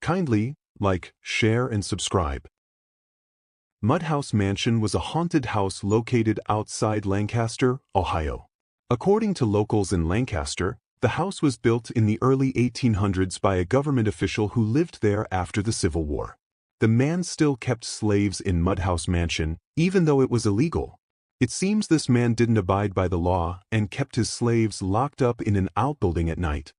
Kindly like, share, and subscribe. Mudhouse Mansion was a haunted house located outside Lancaster, Ohio. According to locals in Lancaster, the house was built in the early 1800s by a government official who lived there after the Civil War. The man still kept slaves in Mudhouse Mansion, even though it was illegal. It seems this man didn't abide by the law and kept his slaves locked up in an outbuilding at night.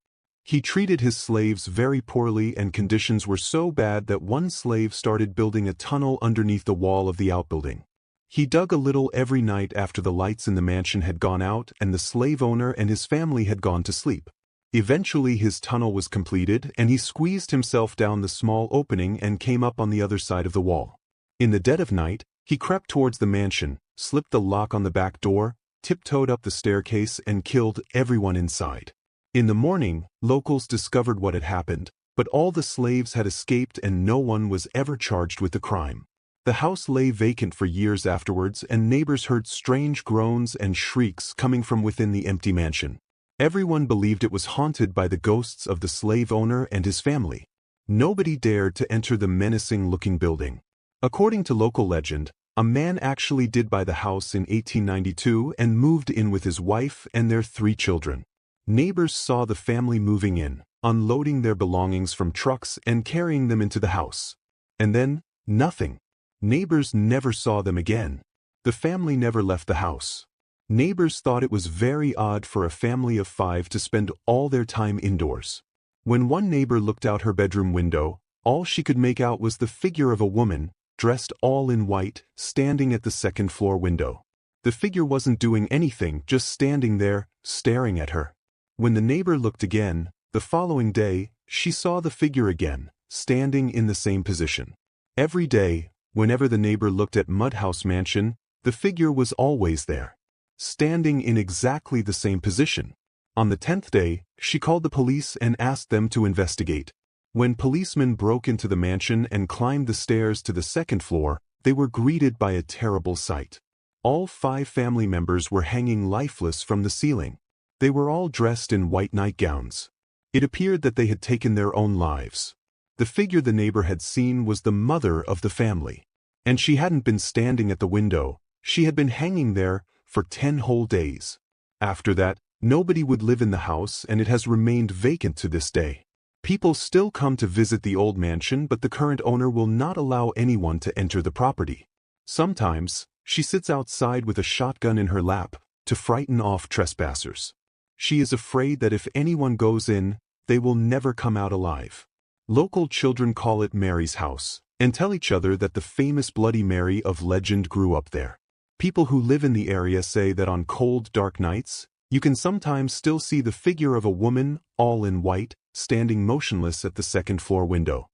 He treated his slaves very poorly, and conditions were so bad that one slave started building a tunnel underneath the wall of the outbuilding. He dug a little every night after the lights in the mansion had gone out and the slave owner and his family had gone to sleep. Eventually his tunnel was completed and he squeezed himself down the small opening and came up on the other side of the wall. In the dead of night, he crept towards the mansion, slipped the lock on the back door, tiptoed up the staircase, and killed everyone inside. In the morning, locals discovered what had happened, but all the slaves had escaped and no one was ever charged with the crime. The house lay vacant for years afterwards, and neighbors heard strange groans and shrieks coming from within the empty mansion. Everyone believed it was haunted by the ghosts of the slave owner and his family. Nobody dared to enter the menacing-looking building. According to local legend, a man actually did buy the house in 1892 and moved in with his wife and their 3 children. Neighbors saw the family moving in, unloading their belongings from trucks and carrying them into the house. And then, nothing. Neighbors never saw them again. The family never left the house. Neighbors thought it was very odd for a family of 5 to spend all their time indoors. When one neighbor looked out her bedroom window, all she could make out was the figure of a woman, dressed all in white, standing at the second-floor window. The figure wasn't doing anything, just standing there, staring at her. When the neighbor looked again, the following day, she saw the figure again, standing in the same position. Every day, whenever the neighbor looked at Mudhouse Mansion, the figure was always there, standing in exactly the same position. On the 10th day, she called the police and asked them to investigate. When policemen broke into the mansion and climbed the stairs to the second floor, they were greeted by a terrible sight. All 5 family members were hanging lifeless from the ceiling. They were all dressed in white nightgowns. It appeared that they had taken their own lives. The figure the neighbor had seen was the mother of the family. And she hadn't been standing at the window, she had been hanging there for 10 whole days. After that, nobody would live in the house, and it has remained vacant to this day. People still come to visit the old mansion, but the current owner will not allow anyone to enter the property. Sometimes, she sits outside with a shotgun in her lap to frighten off trespassers. She is afraid that if anyone goes in, they will never come out alive. Local children call it Mary's house, and tell each other that the famous Bloody Mary of legend grew up there. People who live in the area say that on cold, dark nights, you can sometimes still see the figure of a woman, all in white, standing motionless at the second-floor window.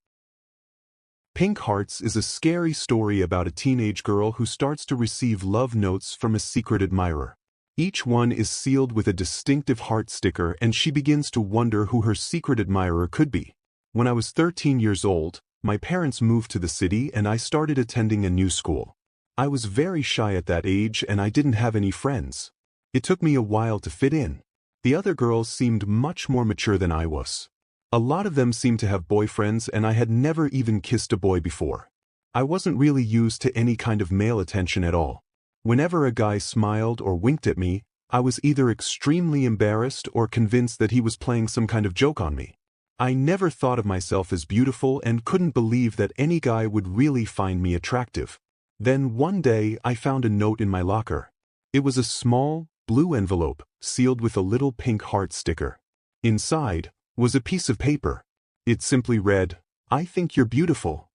Pink Hearts is a scary story about a teenage girl who starts to receive love notes from a secret admirer. Each one is sealed with a distinctive heart sticker, and she begins to wonder who her secret admirer could be. When I was 13 years old, my parents moved to the city and I started attending a new school. I was very shy at that age and I didn't have any friends. It took me a while to fit in. The other girls seemed much more mature than I was. A lot of them seemed to have boyfriends, and I had never even kissed a boy before. I wasn't really used to any kind of male attention at all. Whenever a guy smiled or winked at me, I was either extremely embarrassed or convinced that he was playing some kind of joke on me. I never thought of myself as beautiful and couldn't believe that any guy would really find me attractive. Then one day I found a note in my locker. It was a small, blue envelope, sealed with a little pink heart sticker. Inside was a piece of paper. It simply read, "I think you're beautiful."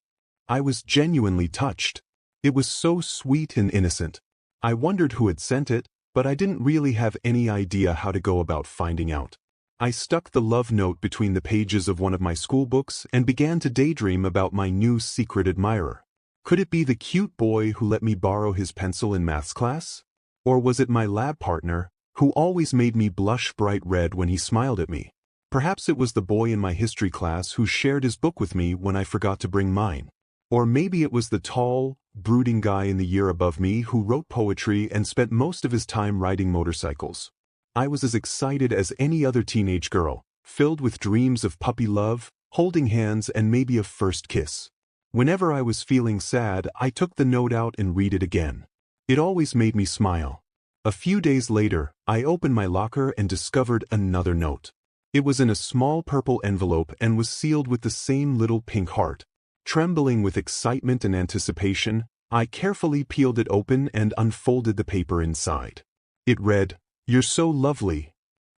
I was genuinely touched. It was so sweet and innocent. I wondered who had sent it, but I didn't really have any idea how to go about finding out. I stuck the love note between the pages of one of my school books and began to daydream about my new secret admirer. Could it be the cute boy who let me borrow his pencil in maths class? Or was it my lab partner, who always made me blush bright red when he smiled at me? Perhaps it was the boy in my history class who shared his book with me when I forgot to bring mine. Or maybe it was the tall, brooding guy in the year above me who wrote poetry and spent most of his time riding motorcycles. I was as excited as any other teenage girl, filled with dreams of puppy love, holding hands and maybe a first kiss. Whenever I was feeling sad, I took the note out and read it again. It always made me smile. A few days later, I opened my locker and discovered another note. It was in a small purple envelope and was sealed with the same little pink heart. Trembling with excitement and anticipation, I carefully peeled it open and unfolded the paper inside. It read, "You're so lovely."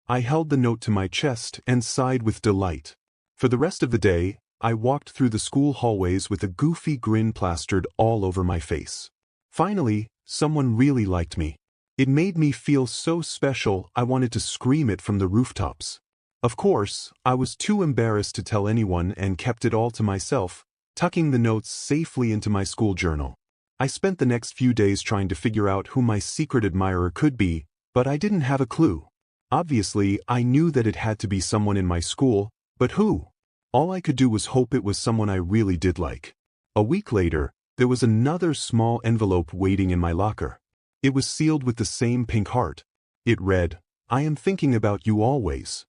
I held the note to my chest and sighed with delight. For the rest of the day, I walked through the school hallways with a goofy grin plastered all over my face. Finally, someone really liked me. It made me feel so special I wanted to scream it from the rooftops. Of course, I was too embarrassed to tell anyone and kept it all to myself, tucking the notes safely into my school journal. I spent the next few days trying to figure out who my secret admirer could be, but I didn't have a clue. Obviously, I knew that it had to be someone in my school, but who? All I could do was hope it was someone I really did like. A week later, there was another small envelope waiting in my locker. It was sealed with the same pink heart. It read, "I am thinking about you always."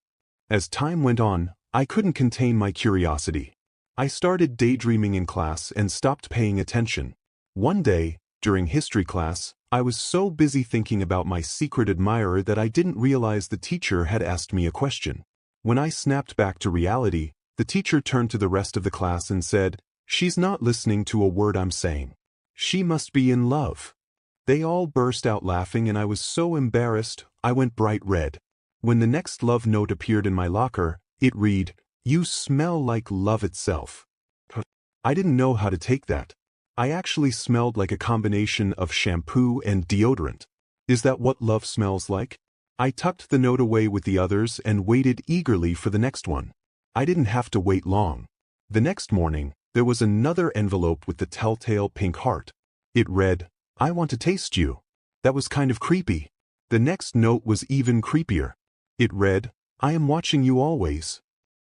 As time went on, I couldn't contain my curiosity. I started daydreaming in class and stopped paying attention. One day, during history class, I was so busy thinking about my secret admirer that I didn't realize the teacher had asked me a question. When I snapped back to reality, the teacher turned to the rest of the class and said, "She's not listening to a word I'm saying. She must be in love." They all burst out laughing and I was so embarrassed, I went bright red. When the next love note appeared in my locker, it read, "You smell like love itself." I didn't know how to take that. I actually smelled like a combination of shampoo and deodorant. Is that what love smells like? I tucked the note away with the others and waited eagerly for the next one. I didn't have to wait long. The next morning, there was another envelope with the telltale pink heart. It read, "I want to taste you." That was kind of creepy. The next note was even creepier. It read, "I am watching you always."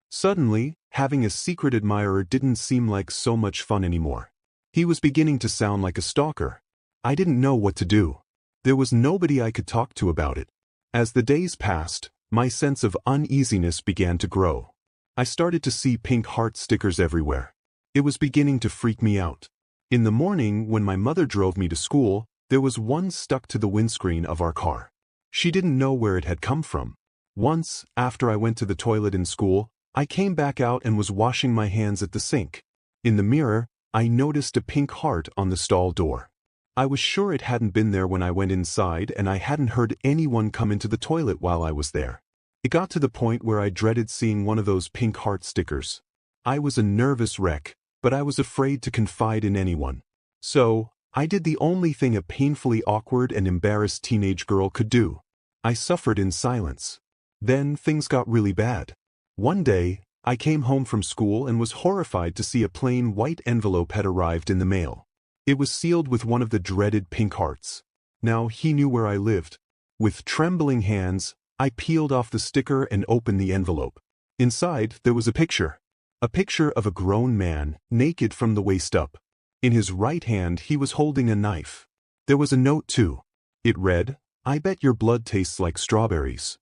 Suddenly, having a secret admirer didn't seem like so much fun anymore. He was beginning to sound like a stalker. I didn't know what to do. There was nobody I could talk to about it. As the days passed, my sense of uneasiness began to grow. I started to see pink heart stickers everywhere. It was beginning to freak me out. In the morning, when my mother drove me to school, there was one stuck to the windscreen of our car. She didn't know where it had come from. Once, after I went to the toilet in school, I came back out and was washing my hands at the sink. In the mirror, I noticed a pink heart on the stall door. I was sure it hadn't been there when I went inside and I hadn't heard anyone come into the toilet while I was there. It got to the point where I dreaded seeing one of those pink heart stickers. I was a nervous wreck, but I was afraid to confide in anyone. So, I did the only thing a painfully awkward and embarrassed teenage girl could do. I suffered in silence. Then things got really bad. One day, I came home from school and was horrified to see a plain white envelope had arrived in the mail. It was sealed with one of the dreaded pink hearts. Now he knew where I lived. With trembling hands, I peeled off the sticker and opened the envelope. Inside, there was a picture. A picture of a grown man, naked from the waist up. In his right hand, he was holding a knife. There was a note too. It read, "I bet your blood tastes like strawberries."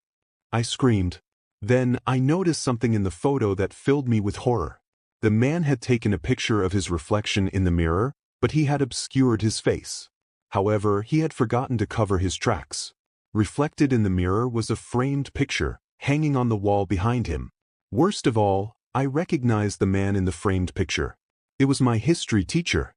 I screamed. Then I noticed something in the photo that filled me with horror. The man had taken a picture of his reflection in the mirror, but he had obscured his face. However, he had forgotten to cover his tracks. Reflected in the mirror was a framed picture, hanging on the wall behind him. Worst of all, I recognized the man in the framed picture. It was my history teacher.